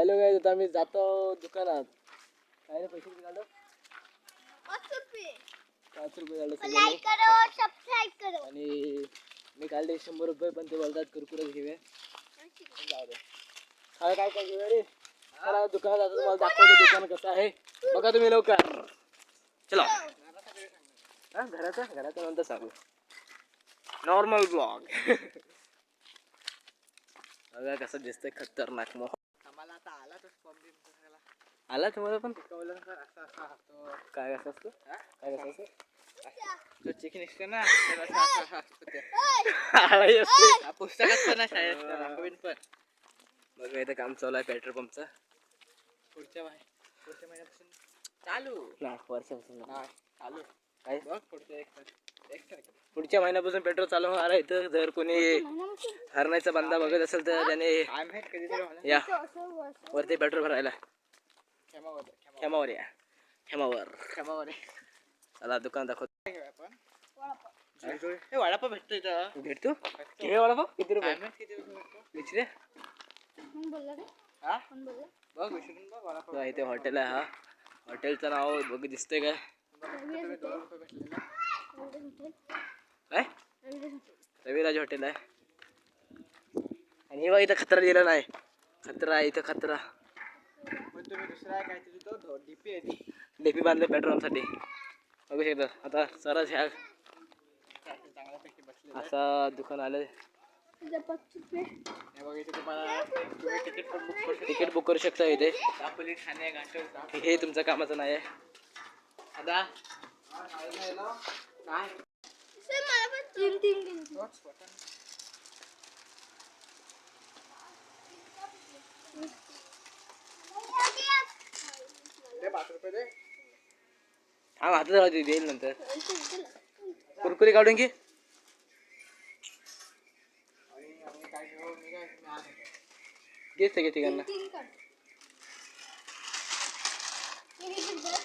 Hello guys, आता आम्ही जातो दुकानात. काय रे पैसे किती काढलं? 5 रुपये. 5 रुपये काढलं लाईक सगळ्यांनी. करो, सबस्क्राइब करो. आणि मी काढले 100 रुपये, पण ते बोलतात कुरकुरेच घेऊया. जाऊ दे. काय काय काय घेऊया रे? चला दुकानात जातो, तुम्हाला दाखवतो दुकान कसं आहे. बघा तुम्ही लवकर. चलो. हा घराचं नंतर सांगू. Normal blog. बघा कसं दिसतंय खतरनाक. मग आम्हाला आता आला तर कॉम्बिन आला तुम्हाला पण शिकवलं सर असा असतो. काय कसं असतं? काय कसं असतं? तो चिकन असतो ना तर असा असतो ते. आळाही असते. पुस्तकात पण शाळेत दाखवीन पण. बघा इथं काम चालू आहे पेट्रोल पंपचं. पुढच्या महिन्यापासून चालू. वर्षापासून नाही चालू. काय बघ पुढच्या एक पुढच्या महिन्यापासून पेट्रोल चालू होणार आहे. इथं जर कोणी हरण्याचा बांधा बघत असेल तर त्याने काय माहित कधीतरी मला या वरती पेट्रोल भरायला क्षमावर या क्षमावर. चला दुकान दाखवतो. हे वडापाव भेटतो इथं. भेटतो किती वडापाव किती रुपये? काय माहित किती भेटतो. विचारे कोण बोलला रे? हा कोण बोलला? बघ विचारून बघ वडापाव. इथे हॉटेल आहे. हा हॉटेलचं नाव बघ दिसतंय काय? तुम्ही 2 रुपये भेटले ना. काय रविराज हॉटेल आहे. आणि हे बघ इथं खतरा दिला नाही. खतरा आहे इथं खतरा. पण तुम्ही दुसरा काहीतरी तो डीपी आहे ती. डेपी बांधले पेट्रोलसाठी. बघू शकता आता सरस ह्या चांगल्यापैकी बसले. असा दुकान आलं. हे बघ इथे तुम्हाला तुम्ही तिकीट पण बुक करू शकता. तिकीट बुक करू शकता इथे. दापोली ठाणे घाटोल. हे तुमचं कामाचं नाही आहे. आता काय सर मला पण तीन. तोच बटन. दे 5 रुपये दे. हा हातात राहू दे, देईल नंतर. कुरकुरी काढून घे. आणि काय घेऊ मी काय तुम्ही आणा. घे सगळे तिघांना. तीन काढ. हे किती बघ.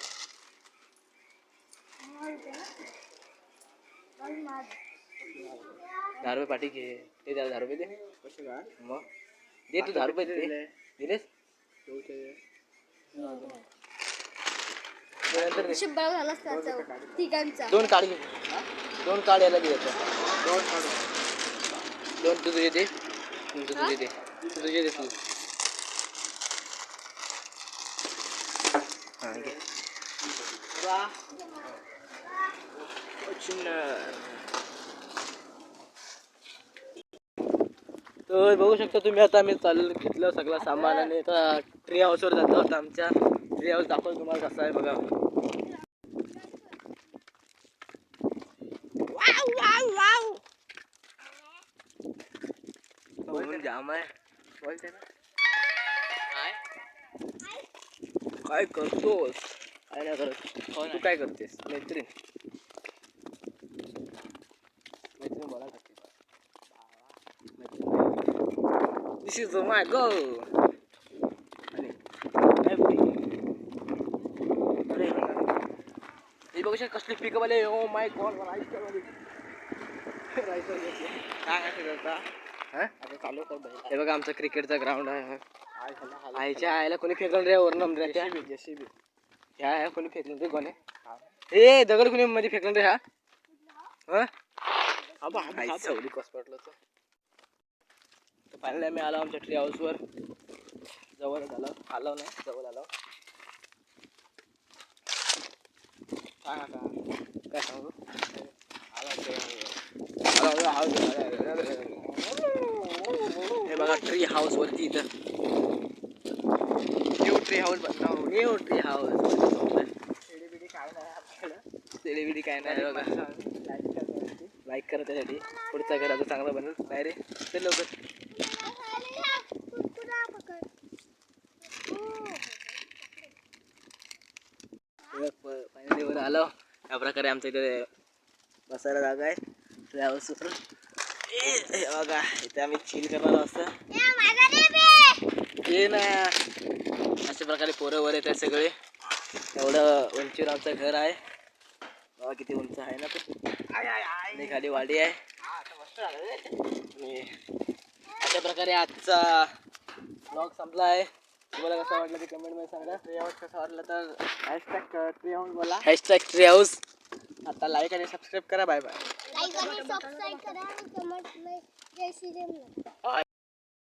10 रुपये पाठी घे. ते त्याला 10 रुपये दे. कसे काय मग दे तू 10 रुपये दे. दिलेस नंतर दे. 100 झाला त्याचा तिघांचा. 2 काढ घे. 2 काढ याला घे. 2 तुझे दे. तुझे दे. तुझे दे तू. हा घे. तर बघू शकता तुम्ही. आता आम्ही घेतलं सगळं सामान आणि आता ट्री हाऊसवर जातो. आता आमच्या ट्री हाऊस दाखवतो तुम्हाला कसं आहे बघा. जाम आहे. बोलते ना काय करतोस? काय नाही करत. तू काय करतेस? मैत्रीण बोला. This is my goal. हे बघू शकता कसली पिकअप आले. Oh my God. चालू कर. हे बघा आमचं क्रिकेटचा ग्राउंड आहे. आईच्या आईला कोणी फेकलं रे वरून जेसीबी ह्या कोणी फेकलं रे? कोणी हे दगड कोणी मध्ये फेकलं रे? हा सवली कस पडलं तर. फायनली आम्ही आलो आमच्या ट्री हाऊसवर. जवळ आलो नाही जवळ आलो. काय सांगू? हे बघा ट्री हाऊस वरती इथं. New tree house new tree house. Celebrity काय नाही बघा. लाईक करा त्यासाठी. पुढचा घर आता चांगला बनेल. नाही रे ते लवकर. फायनली वर आलो. या प्रकारे आमच्या इथे बसायला जागा आहे ट्री हाऊसवर. हे बघा इथे आम्ही चिल करणार असतं. ते ना अशा प्रकारे पोरं वर येतात सगळे. एवढं उंचीवर आमचं घर आहे. बघा किती उंच आहे ना ते. खाली वाडी आहे. आणि अशा प्रकारे आजचा ब्लॉग संपला आहे. तुम्हाला कसं वाटलं ते कमेंट मध्ये सांगा. ट्री हाऊस कसं वाटलं तर हॅशटॅग ट्री हाऊस बोला. Hashtag tree house. आता लाईक आणि सबस्क्राईब करा. Bye bye. लाईक आणि सबस्क्राईब करा आणि कमेंट मध्ये जय श्री राम.